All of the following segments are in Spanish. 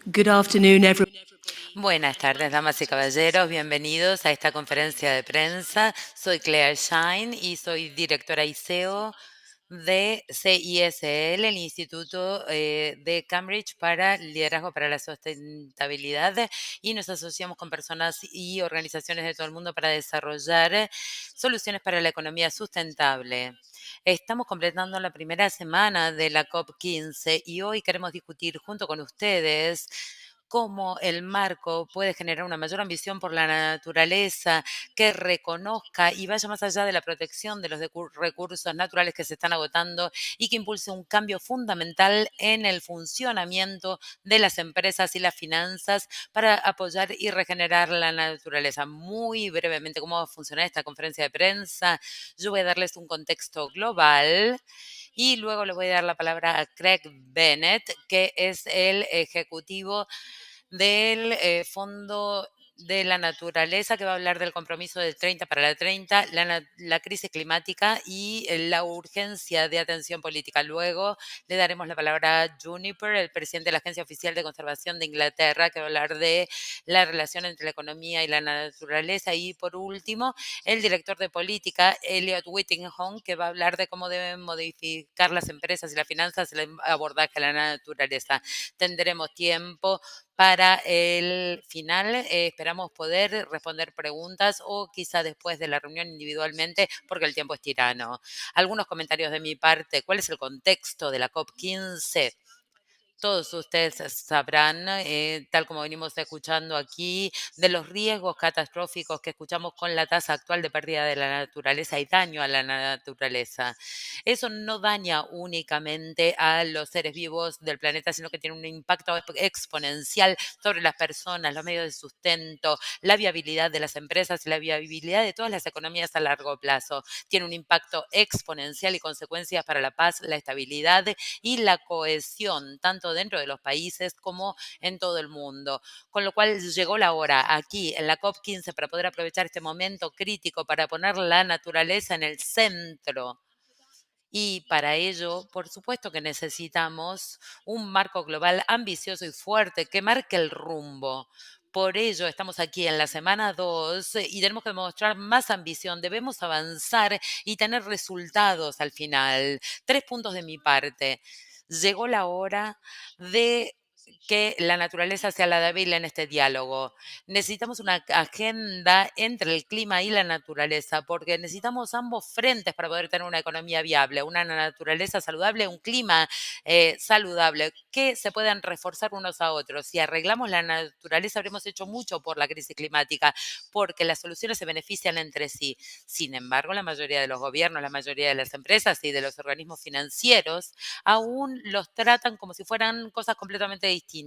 Good afternoon, everyone. Buenas tardes, damas y caballeros. Bienvenidos a esta conferencia de prensa. Soy Claire Shine y soy directora ICEO de CISL, el Instituto de Cambridge para Liderazgo para la Sustentabilidad, y nos asociamos con personas y organizaciones de todo el mundo para desarrollar soluciones para la economía sustentable. Estamos completando la primera semana de la COP15 y hoy queremos discutir junto con ustedes cómo el marco puede generar una mayor ambición por la naturaleza, que reconozca y vaya más allá de la protección de los recursos naturales que se están agotando y que impulse un cambio fundamental en el funcionamiento de las empresas y las finanzas para apoyar y regenerar la naturaleza. Muy brevemente, ¿cómo va a funcionar esta conferencia de prensa? Yo voy a darles un contexto global y luego le voy a dar la palabra a Craig Bennett, que es el ejecutivo del Fondo de la Naturaleza, que va a hablar del compromiso del 30 para la 30, la crisis climática y la urgencia de atención política. Luego le daremos la palabra a Juniper, el presidente de la Agencia Oficial de Conservación de Inglaterra, que va a hablar de la relación entre la economía y la naturaleza. Y por último, el director de política, Elliot Whittingham, que va a hablar de cómo deben modificar las empresas y las finanzas el abordaje a la naturaleza. Tendremos tiempo para el final. Esperamos poder responder preguntas o quizá después de la reunión individualmente porque el tiempo es tirano. Algunos comentarios de mi parte. ¿Cuál es el contexto de la COP15? Todos ustedes sabrán, tal como venimos escuchando aquí, de los riesgos catastróficos que escuchamos con la tasa actual de pérdida de la naturaleza y daño a la naturaleza. Eso no daña únicamente a los seres vivos del planeta, sino que tiene un impacto exponencial sobre las personas, los medios de sustento, la viabilidad de las empresas y la viabilidad de todas las economías a largo plazo. Tiene un impacto exponencial y consecuencias para la paz, la estabilidad y la cohesión, tanto dentro de los países como en todo el mundo. Con lo cual llegó la hora aquí en la COP15 para poder aprovechar este momento crítico para poner la naturaleza en el centro. Y para ello, por supuesto que necesitamos un marco global ambicioso y fuerte que marque el rumbo. Por ello, estamos aquí en la semana 2 y tenemos que demostrar más ambición. Debemos avanzar y tener resultados al final. 3 puntos de mi parte. Llegó la hora de que la naturaleza sea la débil en este diálogo. Necesitamos una agenda entre el clima y la naturaleza, porque necesitamos ambos frentes para poder tener una economía viable, una naturaleza saludable, un clima saludable, que se puedan reforzar unos a otros. Si arreglamos la naturaleza, habremos hecho mucho por la crisis climática, porque las soluciones se benefician entre sí. Sin embargo, la mayoría de los gobiernos, la mayoría de las empresas y de los organismos financieros aún los tratan como si fueran cosas completamente distintas.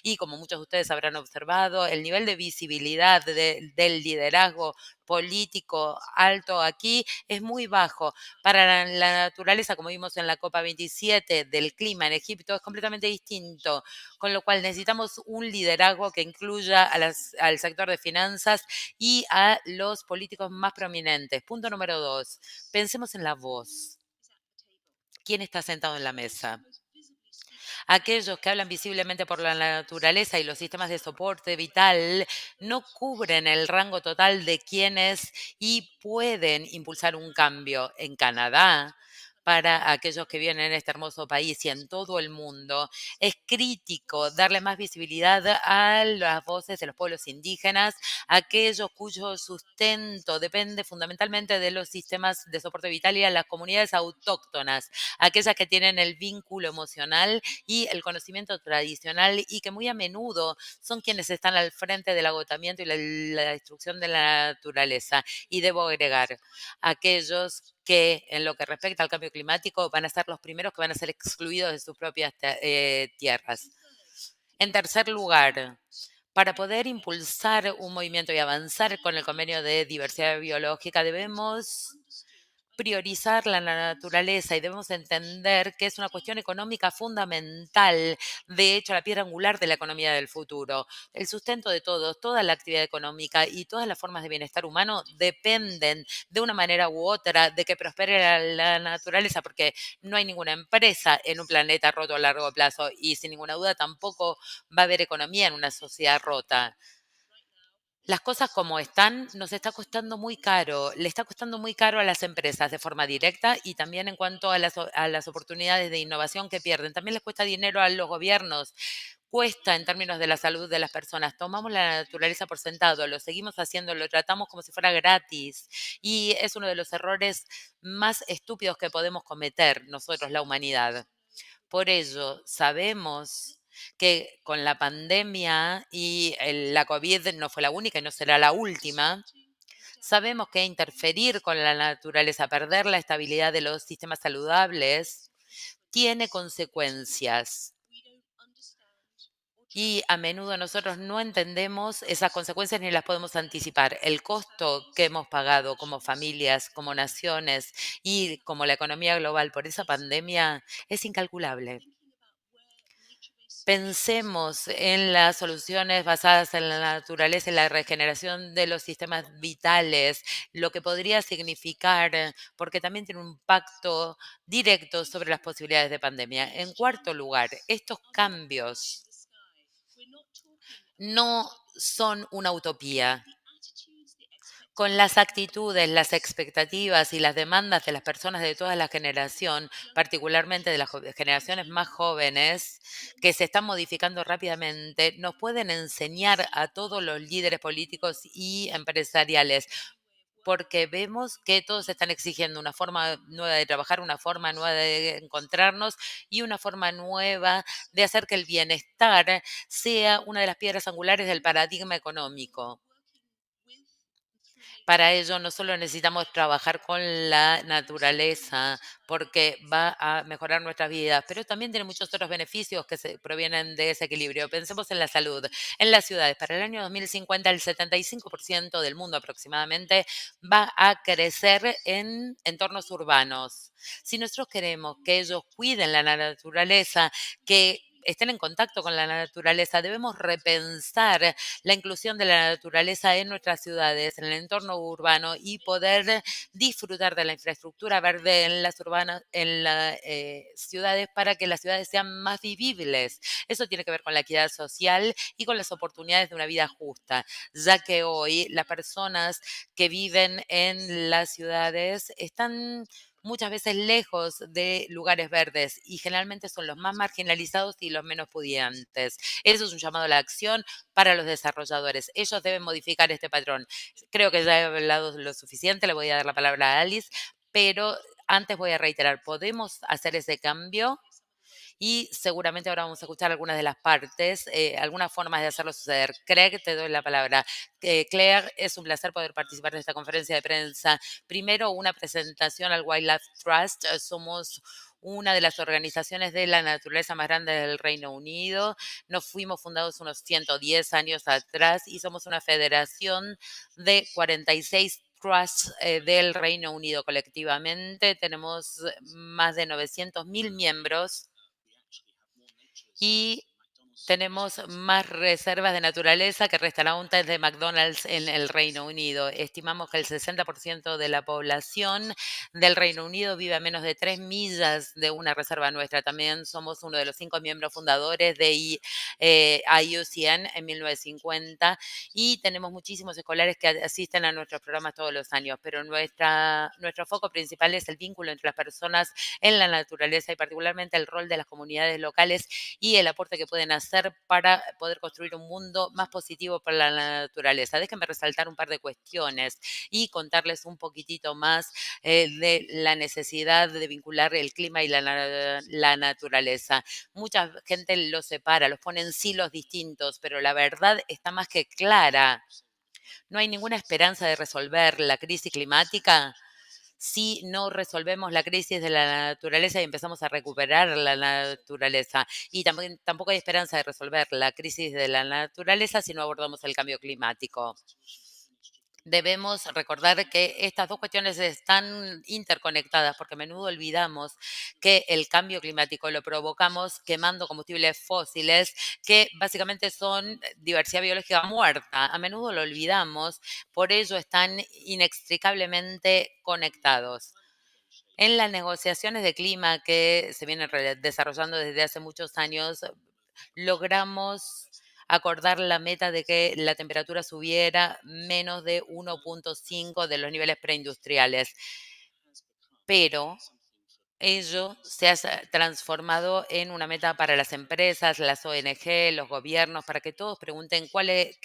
Y como muchos de ustedes habrán observado, el nivel de visibilidad del liderazgo político alto aquí es muy bajo. Para la naturaleza, como vimos en la Copa 27 del clima en Egipto, es completamente distinto, con lo cual necesitamos un liderazgo que incluya al sector de finanzas y a los políticos más prominentes. Punto número 2, pensemos en la voz. ¿Quién está sentado en la mesa? Aquellos que hablan visiblemente por la naturaleza y los sistemas de soporte vital no cubren el rango total de quienes y pueden impulsar un cambio en Canadá. Para aquellos que viven en este hermoso país y en todo el mundo, es crítico darle más visibilidad a las voces de los pueblos indígenas, aquellos cuyo sustento depende fundamentalmente de los sistemas de soporte vital, y a las comunidades autóctonas, aquellas que tienen el vínculo emocional y el conocimiento tradicional y que muy a menudo son quienes están al frente del agotamiento y la destrucción de la naturaleza. Y debo agregar, aquellos que en lo que respecta al cambio climático van a ser los primeros que van a ser excluidos de sus propias tierras. En tercer lugar, para poder impulsar un movimiento y avanzar con el convenio de diversidad biológica, debemos priorizar la naturaleza y debemos entender que es una cuestión económica fundamental, de hecho, la piedra angular de la economía del futuro. El sustento de todos, toda la actividad económica y todas las formas de bienestar humano dependen de una manera u otra de que prospere la naturaleza, porque no hay ninguna empresa en un planeta roto a largo plazo y sin ninguna duda tampoco va a haber economía en una sociedad rota. Las cosas como están nos está costando muy caro, le está costando muy caro a las empresas de forma directa y también en cuanto a las oportunidades de innovación que pierden. También les cuesta dinero a los gobiernos, cuesta en términos de la salud de las personas. Tomamos la naturaleza por sentado, lo seguimos haciendo, lo tratamos como si fuera gratis y es uno de los errores más estúpidos que podemos cometer nosotros, la humanidad. Por ello, sabemos que con la pandemia y la COVID no fue la única y no será la última, sabemos que interferir con la naturaleza, perder la estabilidad de los sistemas saludables, tiene consecuencias. Y a menudo nosotros no entendemos esas consecuencias ni las podemos anticipar. El costo que hemos pagado como familias, como naciones y como la economía global por esa pandemia es incalculable. Pensemos en las soluciones basadas en la naturaleza y la regeneración de los sistemas vitales, lo que podría significar, porque también tiene un impacto directo sobre las posibilidades de pandemia. En cuarto lugar, estos cambios no son una utopía. Con las actitudes, las expectativas y las demandas de las personas de toda la generación, particularmente de las generaciones más jóvenes, que se están modificando rápidamente, nos pueden enseñar a todos los líderes políticos y empresariales, porque vemos que todos están exigiendo una forma nueva de trabajar, una forma nueva de encontrarnos y una forma nueva de hacer que el bienestar sea una de las piedras angulares del paradigma económico. Para ello, no solo necesitamos trabajar con la naturaleza, porque va a mejorar nuestras vidas, pero también tiene muchos otros beneficios que se provienen de ese equilibrio. Pensemos en la salud. En las ciudades, para el año 2050, el 75% del mundo aproximadamente va a crecer en entornos urbanos. Si nosotros queremos que ellos cuiden la naturaleza, que estén en contacto con la naturaleza, debemos repensar la inclusión de la naturaleza en nuestras ciudades, en el entorno urbano y poder disfrutar de la infraestructura verde en las urbanas, en las ciudades para que las ciudades sean más vivibles. Eso tiene que ver con la equidad social y con las oportunidades de una vida justa, ya que hoy las personas que viven en las ciudades están muchas veces lejos de lugares verdes y generalmente son los más marginalizados y los menos pudientes. Eso es un llamado a la acción para los desarrolladores. Ellos deben modificar este patrón. Creo que ya he hablado lo suficiente, le voy a dar la palabra a Alice, pero antes voy a reiterar, podemos hacer ese cambio y seguramente ahora vamos a escuchar algunas de las partes, algunas formas de hacerlo suceder. Craig, te doy la palabra. Claire, es un placer poder participar de esta conferencia de prensa. Primero, una presentación al Wildlife Trust. Somos una de las organizaciones de la naturaleza más grande del Reino Unido. Nos fuimos fundados unos 110 años atrás y somos una federación de 46 trusts del Reino Unido colectivamente. Tenemos más de 900.000 miembros y tenemos más reservas de naturaleza que restaurantes de McDonald's en el Reino Unido. Estimamos que el 60% de la población del Reino Unido vive a menos de 3 millas de una reserva nuestra. También somos uno de los 5 miembros fundadores de IUCN en 1950 y tenemos muchísimos escolares que asisten a nuestros programas todos los años, pero nuestro foco principal es el vínculo entre las personas en la naturaleza y particularmente el rol de las comunidades locales y el aporte que pueden hacer para poder construir un mundo más positivo para la naturaleza. Déjenme resaltar un par de cuestiones y contarles un poquitito más de la necesidad de vincular el clima y la naturaleza. Mucha gente los separa, los pone en silos distintos, pero la verdad está más que clara. No hay ninguna esperanza de resolver la crisis climática si no resolvemos la crisis de la naturaleza y empezamos a recuperar la naturaleza. Y tampoco hay esperanza de resolver la crisis de la naturaleza si no abordamos el cambio climático. Debemos recordar que estas dos cuestiones están interconectadas porque a menudo olvidamos que el cambio climático lo provocamos quemando combustibles fósiles que básicamente son diversidad biológica muerta. A menudo lo olvidamos, por ello están inextricablemente conectados. En las negociaciones de clima que se vienen desarrollando desde hace muchos años, logramos acordar la meta de que la temperatura subiera menos de 1,5 de los niveles preindustriales. Pero ello se ha transformado en una meta para las empresas, las ONG, los gobiernos, para que todos pregunten cuáles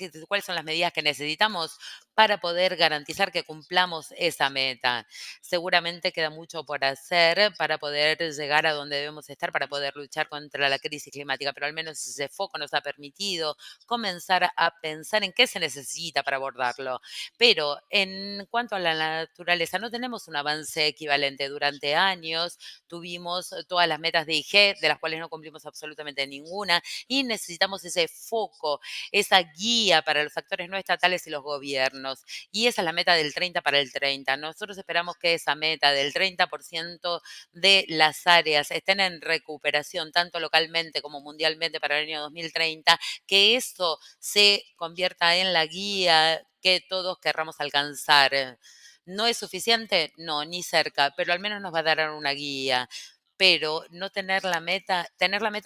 son las medidas que necesitamos para poder garantizar que cumplamos esa meta. Seguramente queda mucho por hacer para poder llegar a donde debemos estar, para poder luchar contra la crisis climática, pero al menos ese foco nos ha permitido comenzar a pensar en qué se necesita para abordarlo. Pero en cuanto a la naturaleza, no tenemos un avance equivalente. Durante años tuvimos todas las metas de IG, de las cuales no cumplimos absolutamente ninguna, y necesitamos ese foco, esa guía para los actores no estatales y los gobiernos. Y esa es la meta del 30 para el 30. Nosotros esperamos que esa meta del 30% de las áreas estén en recuperación, tanto localmente como mundialmente para el año 2030, que eso se convierta en la guía que todos querramos alcanzar. ¿No es suficiente? No, ni cerca, pero al menos nos va a dar una guía. Pero no tener la meta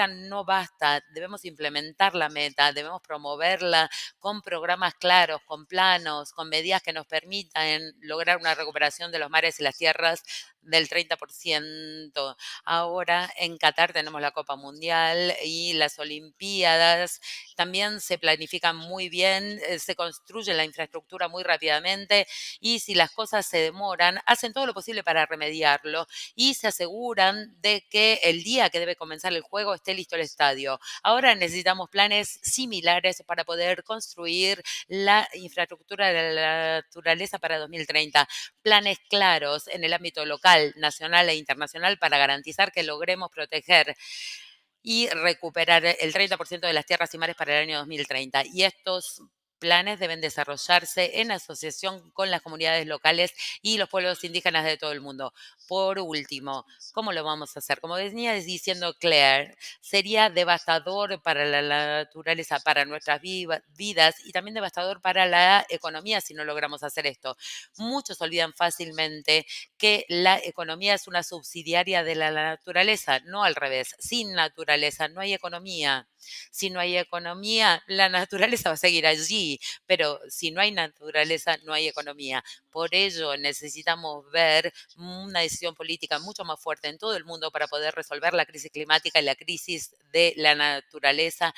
no basta, debemos implementar la meta, debemos promoverla con programas claros, con planos, con medidas que nos permitan lograr una recuperación de los mares y las tierras del 30%. Ahora en Qatar tenemos la Copa Mundial y las Olimpiadas. También se planifican muy bien, se construye la infraestructura muy rápidamente y si las cosas se demoran, hacen todo lo posible para remediarlo y se aseguran de que el día que debe comenzar el juego esté listo el estadio. Ahora necesitamos planes similares para poder construir la infraestructura de la naturaleza para 2030. Planes claros en el ámbito local, nacional e internacional para garantizar que logremos proteger y recuperar el 30% de las tierras y mares para el año 2030. Y estos planes deben desarrollarse en asociación con las comunidades locales y los pueblos indígenas de todo el mundo. Por último, ¿cómo lo vamos a hacer? Como venía diciendo Claire, sería devastador para la naturaleza, para nuestras vidas y también devastador para la economía si no logramos hacer esto. Muchos olvidan fácilmente que la economía es una subsidiaria de la naturaleza, no al revés. Sin naturaleza no hay economía. Si no hay economía, la naturaleza va a seguir allí, pero si no hay naturaleza, no hay economía. Por ello, necesitamos ver una decisión política mucho más fuerte en todo el mundo para poder resolver la crisis climática y la crisis de la naturaleza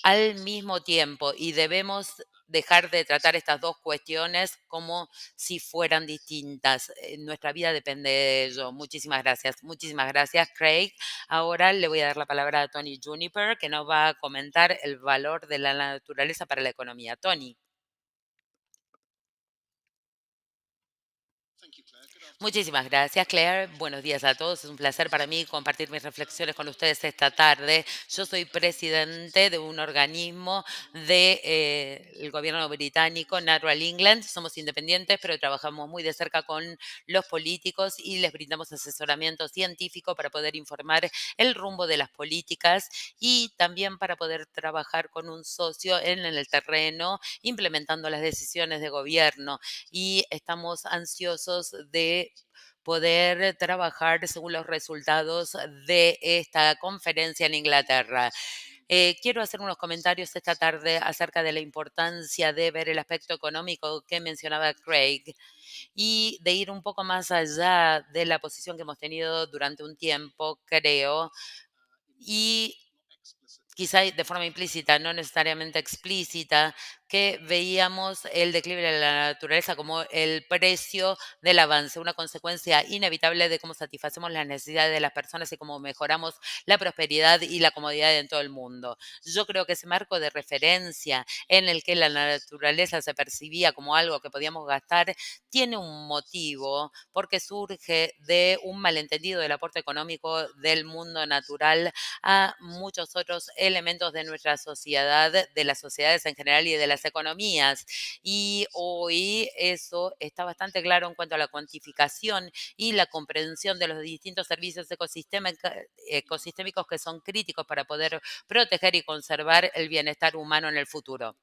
al mismo tiempo y debemos dejar de tratar estas dos cuestiones como si fueran distintas. Nuestra vida depende de ello. Muchísimas gracias. Muchísimas gracias, Craig. Ahora le voy a dar la palabra a Tony Juniper, que nos va a comentar el valor de la naturaleza para la economía. Tony. Muchísimas gracias, Claire. Buenos días a todos. Es un placer para mí compartir mis reflexiones con ustedes esta tarde. Yo soy presidente de un organismo del gobierno británico, Natural England. Somos independientes, pero trabajamos muy de cerca con los políticos y les brindamos asesoramiento científico para poder informar el rumbo de las políticas y también para poder trabajar con un socio en el terreno implementando las decisiones de gobierno y estamos ansiosos de poder trabajar según los resultados de esta conferencia en Inglaterra. Quiero hacer unos comentarios esta tarde acerca de la importancia de ver el aspecto económico que mencionaba Craig y de ir un poco más allá de la posición que hemos tenido durante un tiempo, creo, y quizá de forma implícita, no necesariamente explícita, que veíamos el declive de la naturaleza como el precio del avance, una consecuencia inevitable de cómo satisfacemos las necesidades de las personas y cómo mejoramos la prosperidad y la comodidad en todo el mundo. Yo creo que ese marco de referencia en el que la naturaleza se percibía como algo que podíamos gastar tiene un motivo porque surge de un malentendido del aporte económico del mundo natural a muchos otros elementos de nuestra sociedad, de las sociedades en general y de la las economías. Y hoy eso está bastante claro en cuanto a la cuantificación y la comprensión de los distintos servicios ecosistémicos que son críticos para poder proteger y conservar el bienestar humano en el futuro.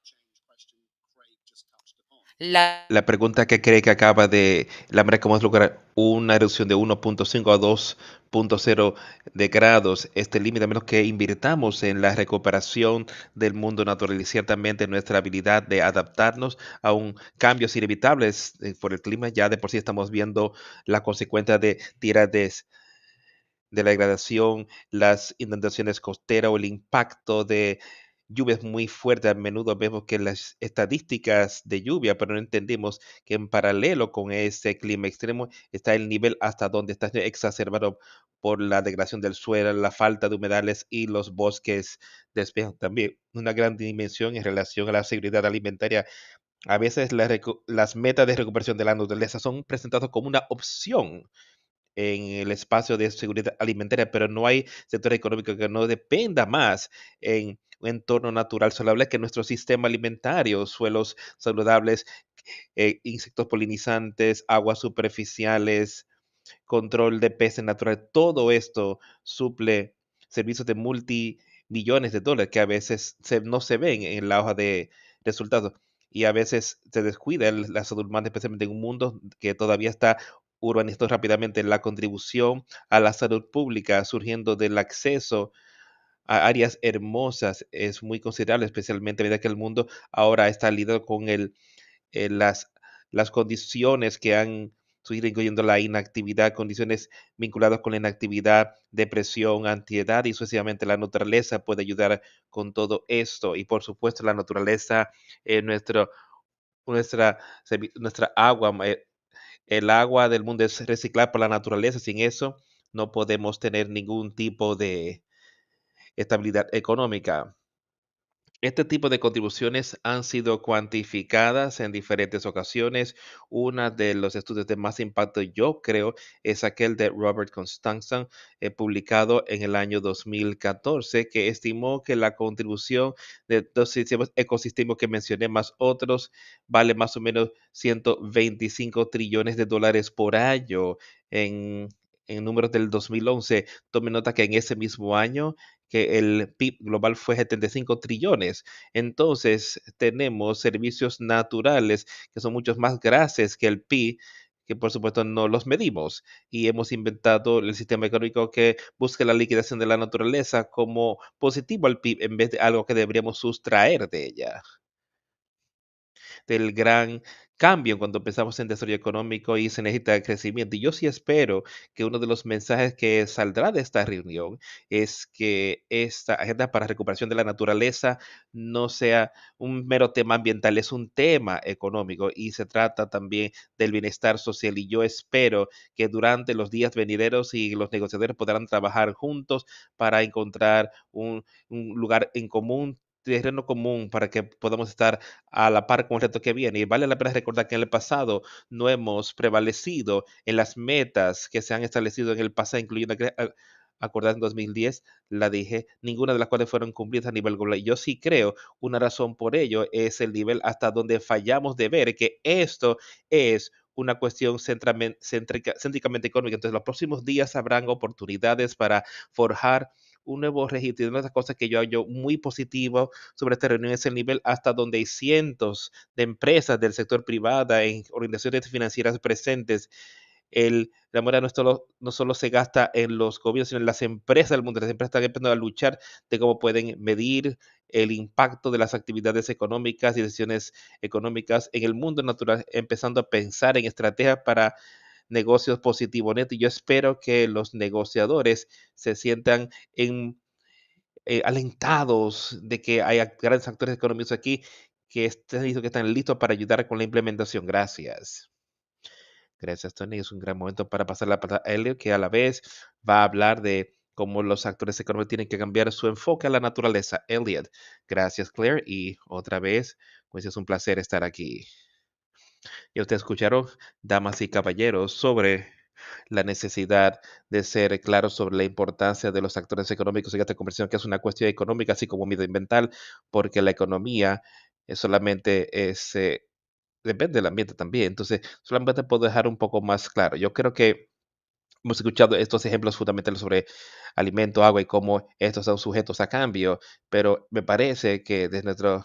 La La pregunta que cree que acaba de la manera que vamos a lograr una reducción de 1.5 a 2.0 de grados, este límite, a menos que invirtamos en la recuperación del mundo natural y ciertamente nuestra habilidad de adaptarnos a un cambios inevitables por el clima. Ya de por sí estamos viendo la consecuencia de tiras de la degradación, las inundaciones costeras o el impacto de lluvias muy fuertes. A menudo vemos que las estadísticas de lluvia, pero no entendemos que en paralelo con ese clima extremo está el nivel hasta donde está exacerbado por la degradación del suelo, la falta de humedales y los bosques despejan. También una gran dimensión en relación a la seguridad alimentaria. A veces las metas de recuperación de la naturaleza son presentadas como una opción en el espacio de seguridad alimentaria, pero no hay sector económico que no dependa más en un entorno natural saludable que nuestro sistema alimentario, suelos saludables, insectos polinizantes, aguas superficiales, control de peces naturales, todo esto suple servicios de multimillones de dólares que a veces no se ven en la hoja de resultados y a veces se descuida la salud humana, especialmente en un mundo que todavía está urbanizando rápidamente. La contribución a la salud pública surgiendo del acceso a áreas hermosas es muy considerable, especialmente a medida que el mundo ahora está lidiando con eh, las, las condiciones que han surgido, incluyendo la inactividad, condiciones vinculadas con la inactividad, depresión, ansiedad y sucesivamente. La naturaleza puede ayudar con todo esto y por supuesto la naturaleza, nuestro, nuestra agua, el agua del mundo es reciclada por la naturaleza. Sin eso no podemos tener ningún tipo de estabilidad económica. Este tipo de contribuciones han sido cuantificadas en diferentes ocasiones. Uno de los estudios de más impacto, yo creo, es aquel de Robert Constanson, publicado en el año 2014, que estimó que la contribución de dos ecosistemas que mencioné, más otros, vale más o menos 125 trillones de dólares por año en números del 2011. Tome nota que en ese mismo año que el PIB global fue 75 trillones. Entonces, tenemos servicios naturales que son muchos más grases que el PIB, que por supuesto no los medimos. Y hemos inventado el sistema económico que busca la liquidación de la naturaleza como positivo al PIB en vez de algo que deberíamos sustraer de ella, del gran cambio cuando pensamos en desarrollo económico y se necesita crecimiento. Y yo sí espero que uno de los mensajes que saldrá de esta reunión es que esta agenda para recuperación de la naturaleza no sea un mero tema ambiental, es un tema económico y se trata también del bienestar social. Y yo espero que durante los días venideros y los negociadores podrán trabajar juntos para encontrar un lugar en común, terreno común para que podamos estar a la par con el reto que viene. Y vale la pena recordar que en el pasado no hemos prevalecido en las metas que se han establecido en el pasado, incluyendo acordar en 2010, la dije, ninguna de las cuales fueron cumplidas a nivel global. Yo sí creo una razón por ello es el nivel hasta donde fallamos de ver que esto es una cuestión céntricamente económica. Entonces, los próximos días habrán oportunidades para forjar un nuevo registro. Y una de las cosas que yo hallo muy positivo sobre esta reunión es el nivel hasta donde hay cientos de empresas del sector privado en organizaciones financieras presentes. La moneda no solo se gasta en los gobiernos, sino en las empresas del mundo. Las empresas están empezando a luchar de cómo pueden medir el impacto de las actividades económicas y decisiones económicas en el mundo natural, empezando a pensar en estrategias para negocios positivos netos. Y yo espero que los negociadores se sientan alentados de que haya grandes actores económicos aquí que están listos para ayudar con la implementación. Gracias. Gracias, Tony. Es un gran momento para pasar la palabra a Elliot, que a la vez va a hablar de cómo los actores económicos tienen que cambiar su enfoque a la naturaleza. Elliot, gracias, Claire. Y otra vez, pues es un placer estar aquí. Y ustedes escucharon, damas y caballeros, sobre la necesidad de ser claros sobre la importancia de los actores económicos en esta conversación, que es una cuestión económica, así como medioambiental, porque la economía solamente depende del ambiente también. Entonces, solamente puedo dejar un poco más claro. Yo creo que hemos escuchado estos ejemplos fundamentales sobre alimento, agua y cómo estos son sujetos a cambio, pero me parece que desde nuestro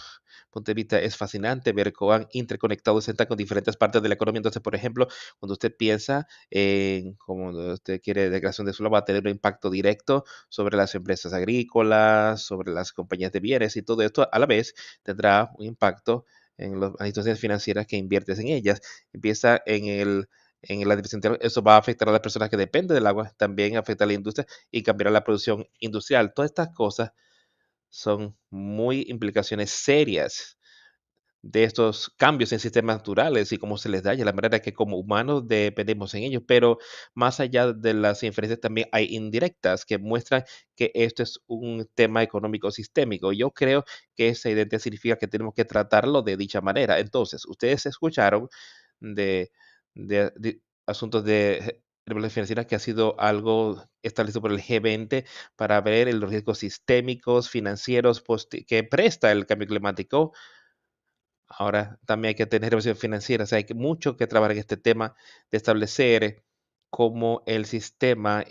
punto de vista es fascinante ver cuán interconectados están con diferentes partes de la economía. Entonces, por ejemplo, cuando usted piensa en cómo usted quiere declaración de suelo, va a tener un impacto directo sobre las empresas agrícolas, sobre las compañías de bienes y todo esto a la vez tendrá un impacto en las instituciones financieras que inviertes en ellas. Empieza en la división interior, eso va a afectar a las personas que dependen del agua, también afecta a la industria y cambiará la producción industrial. Todas estas cosas son muy implicaciones serias de estos cambios en sistemas naturales y cómo se les da, y la manera que como humanos dependemos en ellos, pero más allá de las inferencias también hay indirectas que muestran que esto es un tema económico sistémico. Yo creo que esa identidad significa que tenemos que tratarlo de dicha manera. Entonces, ustedes escucharon de, de asuntos de regulación financiera que ha sido algo establecido por el G20 para ver los riesgos sistémicos, financieros que presta el cambio climático. Ahora también hay que tener revisión financiera, o sea, hay mucho que trabajar en este tema de establecer cómo el sistema,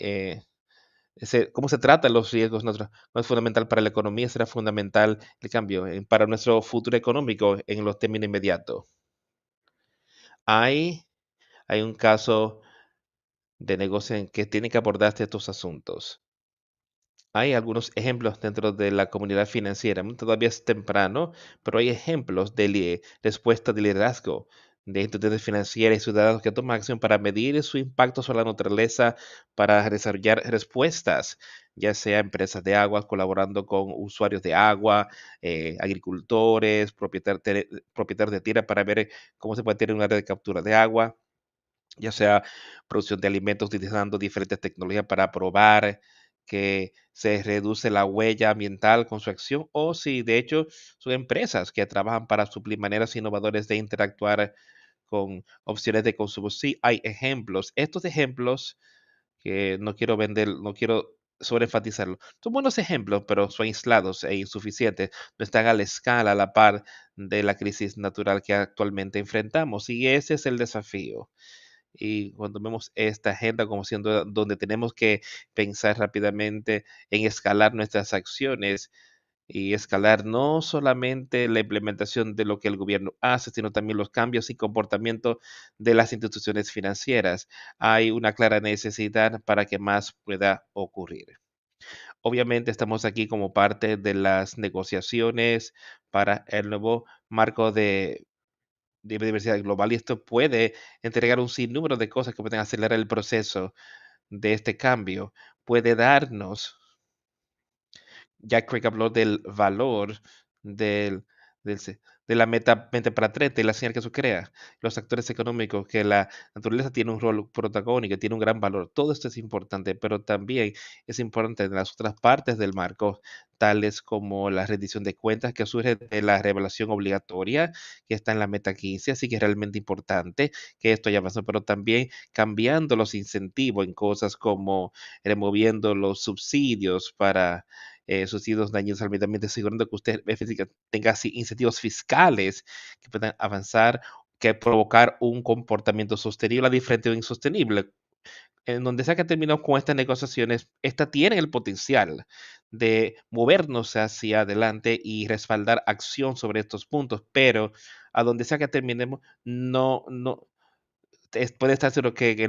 cómo se tratan los riesgos. No es fundamental para la economía, será fundamental el cambio para nuestro futuro económico en los términos inmediatos. Hay, hay un caso de negocio en que tiene que abordarse estos asuntos. Hay algunos ejemplos dentro de la comunidad financiera. Todavía es temprano, pero hay ejemplos de respuesta de liderazgo de instituciones financieras y ciudadanos que toman acción para medir su impacto sobre la naturaleza, para desarrollar respuestas, ya sea empresas de agua colaborando con usuarios de agua, agricultores, propietarios de tierra para ver cómo se puede tener un área de captura de agua, ya sea producción de alimentos utilizando diferentes tecnologías para probar que se reduce la huella ambiental con su acción, o si de hecho son empresas que trabajan para suplir maneras innovadoras de interactuar con opciones de consumo. Sí, hay ejemplos. Estos ejemplos que no quiero vender, no quiero sobreenfatizarlo. Son buenos ejemplos, pero son aislados e insuficientes. No están a la escala, a la par de la crisis natural que actualmente enfrentamos. Y ese es el desafío. Y cuando vemos esta agenda como siendo donde tenemos que pensar rápidamente en escalar nuestras acciones y escalar no solamente la implementación de lo que el gobierno hace, sino también los cambios y comportamiento de las instituciones financieras. Hay una clara necesidad para que más pueda ocurrir. Obviamente estamos aquí como parte de las negociaciones para el nuevo marco de biodiversidad global, y esto puede entregar un sinnúmero de cosas que pueden acelerar el proceso de este cambio. Puede darnos, Jack Craig habló del valor del, de la mente para 30 y la señal que eso crea, los actores económicos, que la naturaleza tiene un rol protagónico, tiene un gran valor. Todo esto es importante, pero también es importante en las otras partes del marco, tales como la rendición de cuentas que surge de la revelación obligatoria que está en la meta 15, así que es realmente importante que esto haya pasado, pero también cambiando los incentivos en cosas como removiendo los subsidios para subsidios dañinos al medio ambiente, asegurando que usted tenga así incentivos fiscales que puedan avanzar, que provocar un comportamiento sostenible a diferente o insostenible. En donde sea que terminado con estas negociaciones, esta tiene el potencial de movernos hacia adelante y respaldar acción sobre estos puntos, pero a donde sea que terminemos, no, puede estar seguro que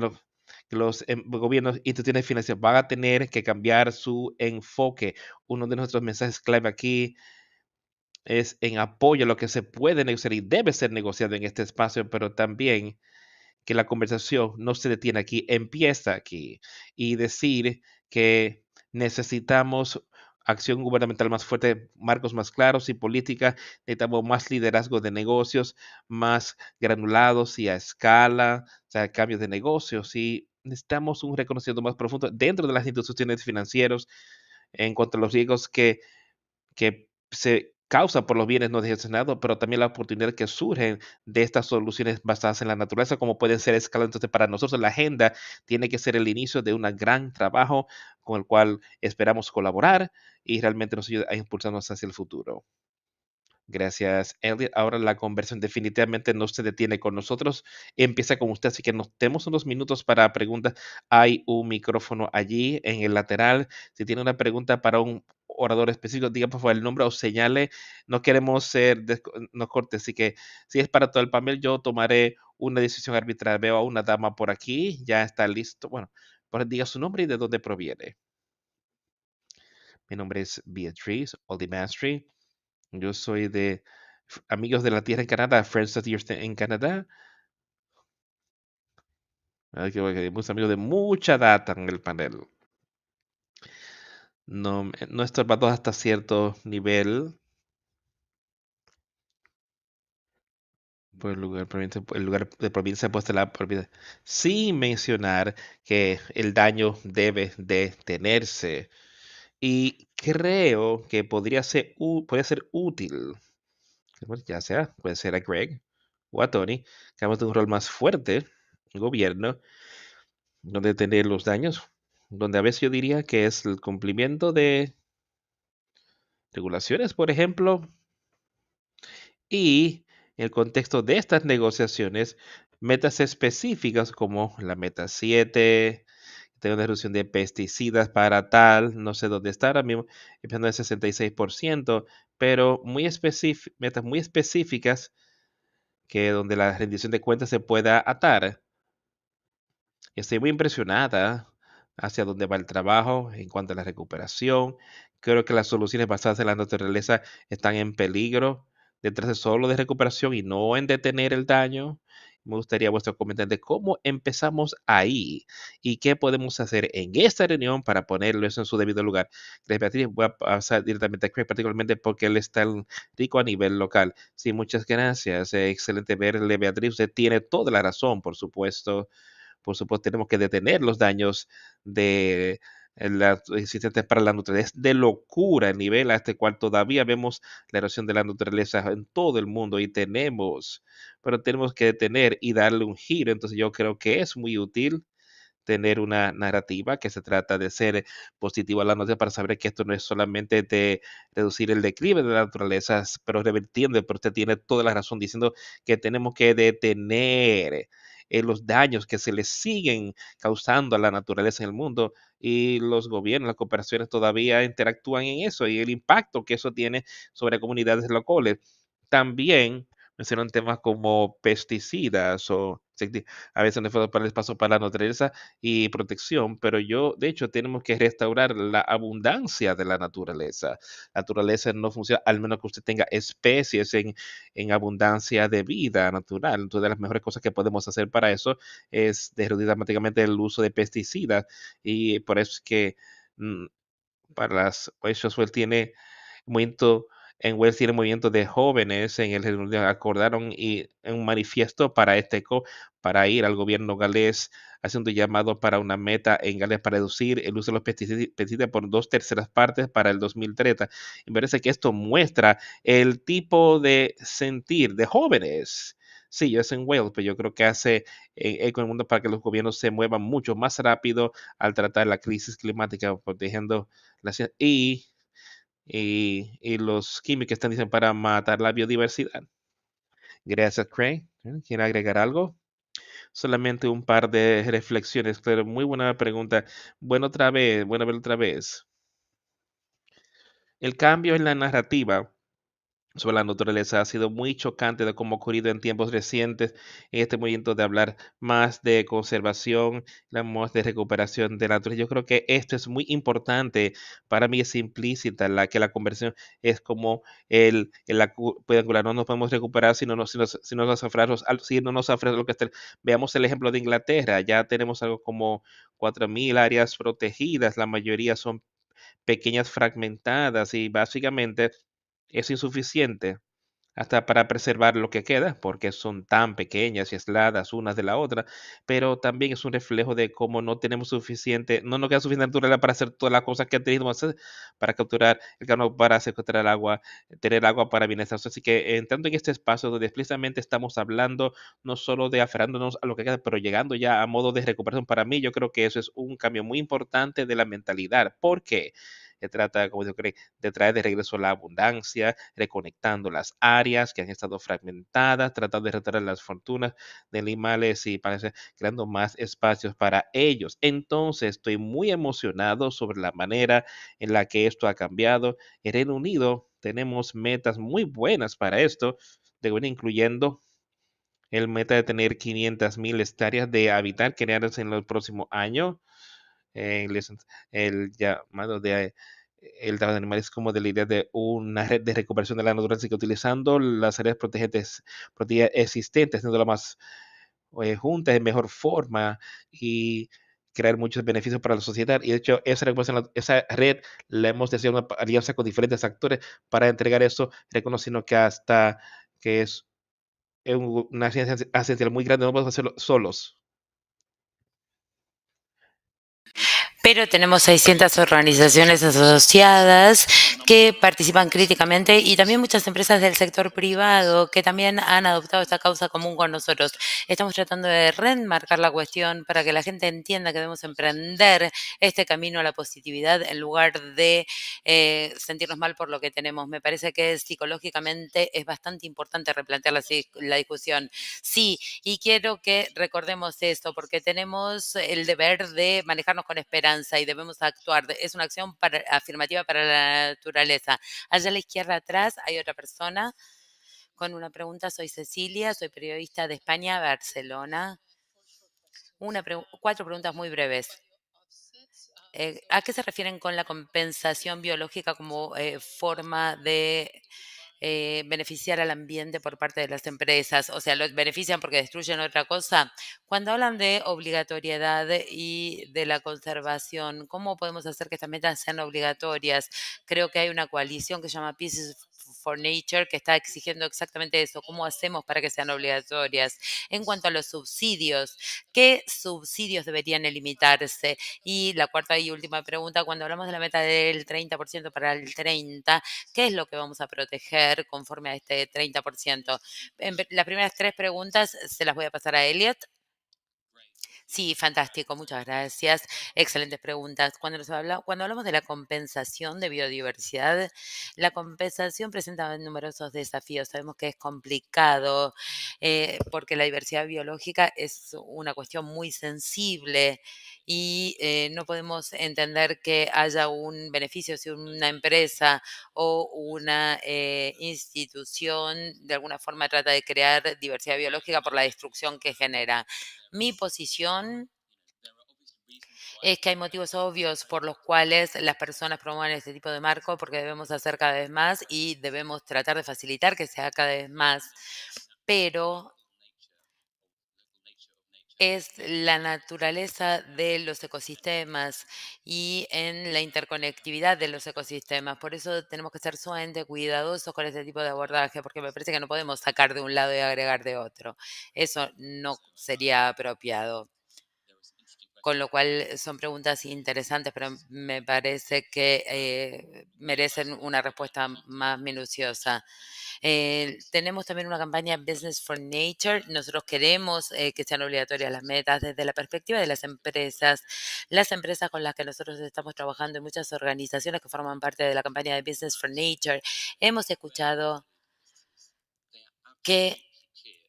los gobiernos y instituciones financieras van a tener que cambiar su enfoque. Uno de nuestros mensajes clave aquí es en apoyo a lo que se puede negociar y debe ser negociado en este espacio, pero también que la conversación no se detiene aquí, empieza aquí, y decir que necesitamos acción gubernamental más fuerte, marcos más claros y política, necesitamos más liderazgo de negocios, más granulados y a escala, o sea, cambios de negocios, y necesitamos un reconocimiento más profundo dentro de las instituciones financieras en cuanto a los riesgos que se causa por los bienes no gestionados, pero también la oportunidad que surgen de estas soluciones basadas en la naturaleza, como pueden ser escala. Entonces, para nosotros la agenda tiene que ser el inicio de un gran trabajo con el cual esperamos colaborar y realmente nos ayuda a impulsarnos hacia el futuro. Gracias, Elliot. Ahora la conversión definitivamente no se detiene con nosotros. Empieza con usted, así que nos tenemos unos minutos para preguntas. Hay un micrófono allí en el lateral. Si tiene una pregunta para un orador específico, diga por favor el nombre o señale. No queremos ser, no corte, así que si es para todo el panel, yo tomaré una decisión arbitral. Veo a una dama por aquí, ya está listo. Bueno, pues diga su nombre y de dónde proviene. Mi nombre es Beatriz Oldimastri. Yo soy de Amigos de la Tierra en Canadá, Friends of the Earth en Canadá. Muchos amigos de mucha data en el panel. No estorbando hasta cierto nivel. Por el lugar de provincia puesta la propiedad. Sin mencionar que el daño debe detenerse. Y creo que podría ser útil, bueno, ya sea, puede ser a Greg o a Tony, que hagamos de un rol más fuerte en el gobierno, donde tener los daños, donde a veces yo diría que es el cumplimiento de regulaciones, por ejemplo, y en el contexto de estas negociaciones, metas específicas como la meta 7, tengo una reducción de pesticidas para tal, no sé dónde está ahora mismo, empezando en 66%, pero metas muy específicas que donde la rendición de cuentas se pueda atar. Estoy muy impresionada hacia dónde va el trabajo en cuanto a la recuperación. Creo que las soluciones basadas en la naturaleza están en peligro detrás de solo de recuperación y no en detener el daño. Me gustaría vuestro comentario de cómo empezamos ahí y qué podemos hacer en esta reunión para ponerlo eso en su debido lugar. Gracias, Beatriz. Voy a pasar directamente a Craig, particularmente porque él está rico a nivel local. Sí, muchas gracias. Excelente verle, Beatriz. Usted tiene toda la razón, por supuesto. Por supuesto, tenemos que detener los daños de las existentes para la naturaleza. Es de locura el nivel a este cual todavía vemos la erosión de la naturaleza en todo el mundo y pero tenemos que detener y darle un giro. Entonces yo creo que es muy útil tener una narrativa que se trata de ser positivo a la noticia para saber que esto no es solamente de reducir el declive de la naturaleza, pero revertiendo, pero usted tiene toda la razón diciendo que tenemos que detener los daños que se le siguen causando a la naturaleza en el mundo y los gobiernos, las cooperaciones todavía interactúan en eso y el impacto que eso tiene sobre comunidades locales. También mencionan temas como pesticidas o a veces no fue para el espacio para la naturaleza y protección, pero de hecho, tenemos que restaurar la abundancia de la naturaleza. La naturaleza no funciona, al menos que usted tenga especies en abundancia de vida natural. Entonces, de las mejores cosas que podemos hacer para eso es reducir dramáticamente el uso de pesticidas y por eso es que mm, para las Westwell tiene movimiento en Wales tiene movimiento de jóvenes en el Reino Unido acordaron y en un manifiesto para para ir al gobierno galés haciendo un llamado para una meta en Gales para reducir el uso de los pesticidas por 2/3 para el 2030. Y me parece que esto muestra el tipo de sentir de jóvenes. Sí, yo es en Wales, pero yo creo que hace eco en el mundo para que los gobiernos se muevan mucho más rápido al tratar la crisis climática, protegiendo la ciudad y los químicos que están diciendo para matar la biodiversidad. Gracias, Craig. ¿Quiere agregar algo? Solamente un par de reflexiones, pero muy buena pregunta. Bueno, buena ver otra vez. El cambio en la narrativa sobre la naturaleza ha sido muy chocante de cómo ha ocurrido en tiempos recientes en este movimiento de hablar más de conservación, más de recuperación de la naturaleza. Yo creo que esto es muy importante. Para mí es implícita que la conversión es como puede no nos podemos recuperar si no nos aferramos, si no nos aferramos a lo que está. Veamos el ejemplo de Inglaterra. Ya tenemos algo como 4.000 áreas protegidas. La mayoría son pequeñas fragmentadas y básicamente es insuficiente hasta para preservar lo que queda, porque son tan pequeñas y aisladas unas de la otra, pero también es un reflejo de cómo no nos queda suficiente naturaleza para hacer todas las cosas que tenemos que hacer, para capturar el carbono, para secuestrar el agua, tener agua para bienestar. Así que entrando en este espacio donde explícitamente estamos hablando no solo de aferrándonos a lo que queda, pero llegando ya a modo de recuperación, para mí yo creo que eso es un cambio muy importante de la mentalidad. ¿Por qué? se trata, como digo, de traer de regreso la abundancia, reconectando las áreas que han estado fragmentadas, tratando de restaurar las fortunas de animales y parece creando más espacios para ellos. Entonces, estoy muy emocionado sobre la manera en la que esto ha cambiado. En Reino Unido tenemos metas muy buenas para esto, incluyendo el meta de tener 500,000 hectáreas de hábitat creadas en los próximos años. El llamado de el trabajo de animales como de la idea de una red de recuperación de la naturaleza que utilizando las áreas protegidas existentes, haciéndolas más juntas de mejor forma y crear muchos beneficios para la sociedad. Y de hecho, esa red la hemos decidido una alianza con diferentes actores para entregar eso, reconociendo que hasta que es una ciencia esencial muy grande, no podemos hacerlo solos. Pero tenemos 600 organizaciones asociadas que participan críticamente y también muchas empresas del sector privado que también han adoptado esta causa común con nosotros. Estamos tratando de reenmarcar la cuestión para que la gente entienda que debemos emprender este camino a la positividad en lugar de sentirnos mal por lo que tenemos. Me parece que psicológicamente es bastante importante replantear la discusión. Sí, y quiero que recordemos esto porque tenemos el deber de manejarnos con esperanza y debemos actuar. Es una acción afirmativa para la naturaleza. Allá a la izquierda atrás hay otra persona con una pregunta. Soy Cecilia, soy periodista de España, Barcelona. 4 preguntas muy breves. ¿A qué se refieren con la compensación biológica como forma de beneficiar al ambiente por parte de las empresas? O sea, ¿los benefician porque destruyen otra cosa? Cuando hablan de obligatoriedad y de la conservación, ¿cómo podemos hacer que estas metas sean obligatorias? Creo que hay una coalición que se llama Pieces for Nature que está exigiendo exactamente eso. ¿Cómo hacemos para que sean obligatorias? En cuanto a los subsidios, ¿qué subsidios deberían limitarse? Y la cuarta y última pregunta, cuando hablamos de la meta del 30% para el 30, ¿qué es lo que vamos a proteger conforme a este 30%? Las primeras 3 preguntas se las voy a pasar a Elliot. Sí, fantástico, muchas gracias. Excelentes preguntas. Cuando hablamos de la compensación de biodiversidad, la compensación presenta numerosos desafíos. Sabemos que es complicado porque la diversidad biológica es una cuestión muy sensible y no podemos entender que haya un beneficio si una empresa o una institución de alguna forma trata de crear diversidad biológica por la destrucción que genera. Mi posición es que hay motivos obvios por los cuales las personas promueven este tipo de marco, porque debemos hacer cada vez más y debemos tratar de facilitar que sea cada vez más, pero es la naturaleza de los ecosistemas y en la interconectividad de los ecosistemas. Por eso tenemos que ser sumamente cuidadosos con este tipo de abordaje, porque me parece que no podemos sacar de un lado y agregar de otro. Eso no sería apropiado. Con lo cual son preguntas interesantes, pero me parece que merecen una respuesta más minuciosa. Tenemos también una campaña Business for Nature. Nosotros queremos que sean obligatorias las metas desde la perspectiva de las empresas con las que nosotros estamos trabajando y muchas organizaciones que forman parte de la campaña de Business for Nature. Hemos escuchado que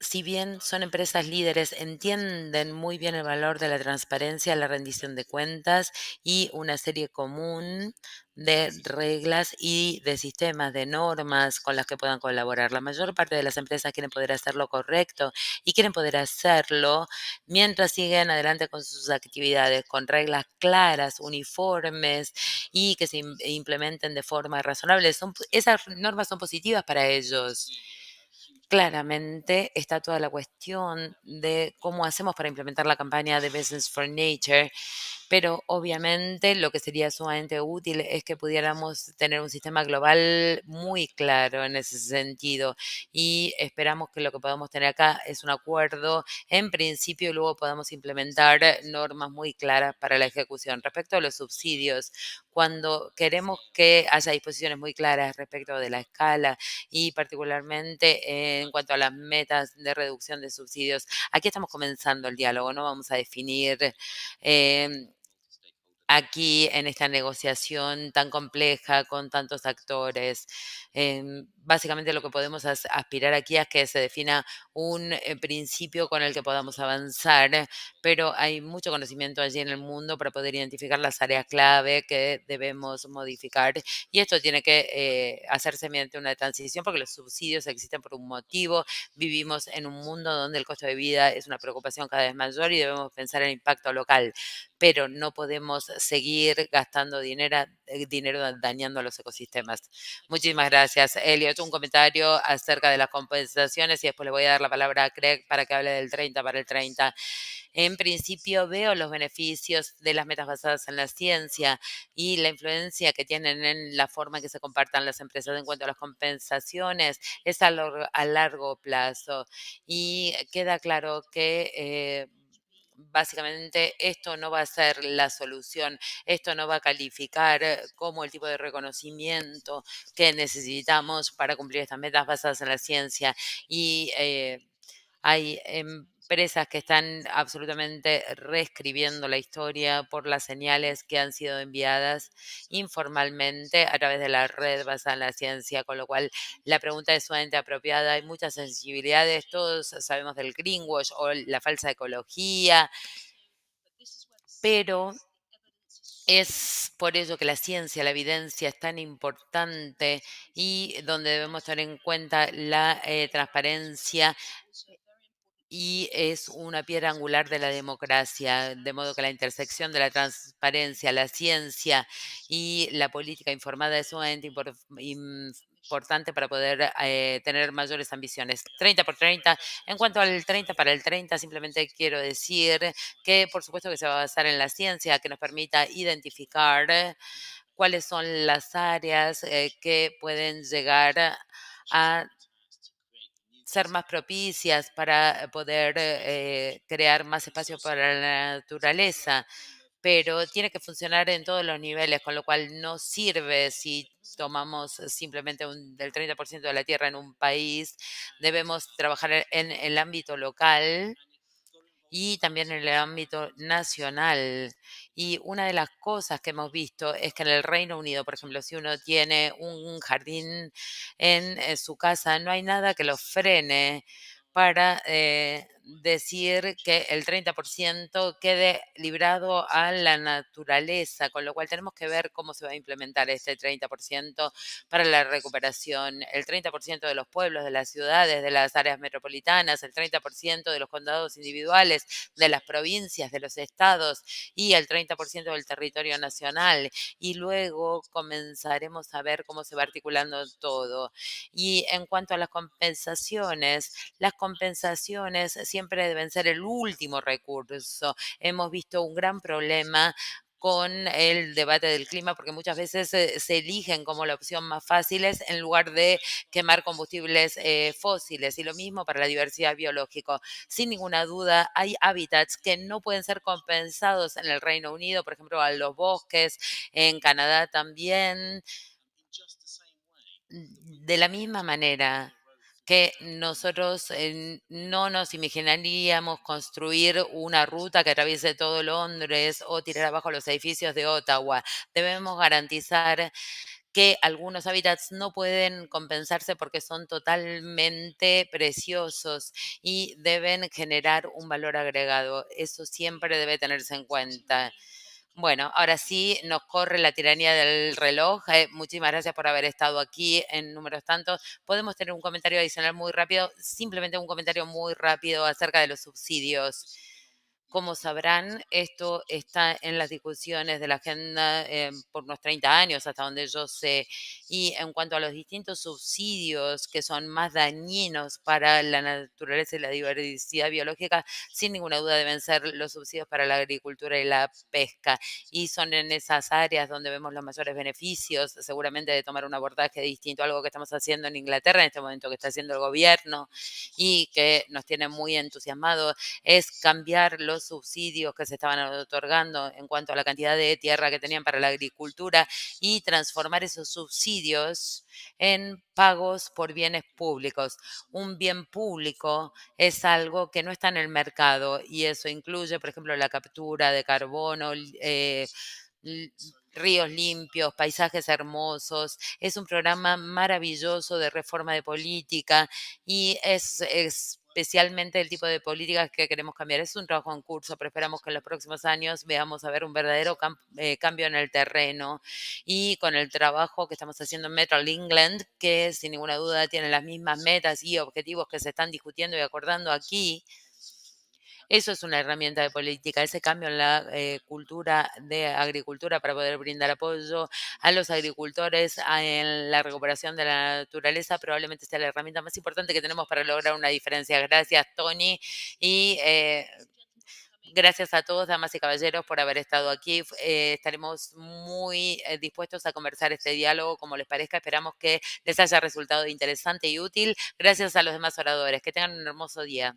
si bien son empresas líderes, entienden muy bien el valor de la transparencia, la rendición de cuentas y una serie común de reglas y de sistemas, de normas con las que puedan colaborar. La mayor parte de las empresas quieren poder hacerlo correcto y quieren poder hacerlo mientras siguen adelante con sus actividades, con reglas claras, uniformes y que se implementen de forma razonable. Esas normas son positivas para ellos. Claramente está toda la cuestión de cómo hacemos para implementar la campaña de Business for Nature, pero obviamente lo que sería sumamente útil es que pudiéramos tener un sistema global muy claro en ese sentido y esperamos que lo que podamos tener acá es un acuerdo en principio y luego podamos implementar normas muy claras para la ejecución. Respecto a los subsidios, cuando queremos que haya disposiciones muy claras respecto de la escala y particularmente en cuanto a las metas de reducción de subsidios, aquí estamos comenzando el diálogo, no vamos a definir eh, aquí en esta negociación tan compleja con tantos actores. Básicamente lo que podemos aspirar aquí es que se defina un principio con el que podamos avanzar, pero hay mucho conocimiento allí en el mundo para poder identificar las áreas clave que debemos modificar y esto tiene que hacerse mediante una transición porque los subsidios existen por un motivo. Vivimos en un mundo donde el costo de vida es una preocupación cada vez mayor y debemos pensar en el impacto local, pero no podemos seguir gastando dinero dañando a los ecosistemas. Muchísimas gracias, Elliot. Un comentario acerca de las compensaciones y después le voy a dar la palabra a Craig para que hable del 30 para el 30. En principio veo los beneficios de las metas basadas en la ciencia y la influencia que tienen en la forma en que se compartan las empresas en cuanto a las compensaciones es a largo plazo y queda claro que básicamente esto no va a ser la solución, esto no va a calificar como el tipo de reconocimiento que necesitamos para cumplir estas metas basadas en la ciencia y hay empresas que están absolutamente reescribiendo la historia por las señales que han sido enviadas informalmente a través de la red basada en la ciencia, con lo cual la pregunta es sumamente apropiada. Hay muchas sensibilidades, todos sabemos del greenwash o la falsa ecología, pero es por ello que la ciencia, la evidencia es tan importante y donde debemos tener en cuenta la transparencia y es una piedra angular de la democracia, de modo que la intersección de la transparencia, la ciencia y la política informada es sumamente importante para poder tener mayores ambiciones. 30 por 30. En cuanto al 30 para el 30, simplemente quiero decir que por supuesto que se va a basar en la ciencia que nos permita identificar cuáles son las áreas que pueden llegar a ser más propicias para poder crear más espacio para la naturaleza, pero tiene que funcionar en todos los niveles, con lo cual no sirve si tomamos simplemente del 30% de la tierra en un país, debemos trabajar en el ámbito local y también en el ámbito nacional. Y una de las cosas que hemos visto es que en el Reino Unido, por ejemplo, si uno tiene un jardín en su casa, no hay nada que lo frene para decir que el 30% quede librado a la naturaleza, con lo cual tenemos que ver cómo se va a implementar este 30% para la recuperación, el 30% de los pueblos, de las ciudades, de las áreas metropolitanas, el 30% de los condados individuales, de las provincias, de los estados y el 30% del territorio nacional. Y luego comenzaremos a ver cómo se va articulando todo. Y en cuanto a las compensaciones siempre deben ser el último recurso. Hemos visto un gran problema con el debate del clima, porque muchas veces se eligen como la opción más fáciles en lugar de quemar combustibles fósiles. Y lo mismo para la diversidad biológica. Sin ninguna duda, hay hábitats que no pueden ser compensados en el Reino Unido, por ejemplo, a los bosques, en Canadá también. De la misma manera que nosotros no nos imaginaríamos construir una ruta que atraviese todo Londres o tirar abajo los edificios de Ottawa. Debemos garantizar que algunos hábitats no pueden compensarse porque son totalmente preciosos y deben generar un valor agregado. Eso siempre debe tenerse en cuenta. Bueno, ahora sí nos corre la tiranía del reloj. Muchísimas gracias por haber estado aquí en números tantos. Podemos tener un comentario adicional muy rápido, simplemente un comentario muy rápido acerca de los subsidios. Como sabrán, esto está en las discusiones de la agenda por unos 30 años, hasta donde yo sé. Y en cuanto a los distintos subsidios que son más dañinos para la naturaleza y la diversidad biológica, sin ninguna duda deben ser los subsidios para la agricultura y la pesca. Y son en esas áreas donde vemos los mayores beneficios, seguramente de tomar un abordaje distinto, algo que estamos haciendo en Inglaterra en este momento, que está haciendo el gobierno y que nos tiene muy entusiasmados es cambiar los subsidios que se estaban otorgando en cuanto a la cantidad de tierra que tenían para la agricultura y transformar esos subsidios en pagos por bienes públicos. Un bien público es algo que no está en el mercado y eso incluye, por ejemplo, la captura de carbono, l- ríos limpios, paisajes hermosos. Es un programa maravilloso de reforma de política y es especialmente el tipo de políticas que queremos cambiar. Es un trabajo en curso, pero esperamos que en los próximos años veamos a ver un verdadero cambio en el terreno y con el trabajo que estamos haciendo en Metro England, que sin ninguna duda tiene las mismas metas y objetivos que se están discutiendo y acordando aquí. Eso es una herramienta de política, ese cambio en la cultura de agricultura para poder brindar apoyo a los agricultores en la recuperación de la naturaleza, probablemente sea la herramienta más importante que tenemos para lograr una diferencia. Gracias, Tony, y gracias a todos, damas y caballeros, por haber estado aquí. Estaremos muy dispuestos a conversar este diálogo, como les parezca. Esperamos que les haya resultado interesante y útil. Gracias a los demás oradores. Que tengan un hermoso día.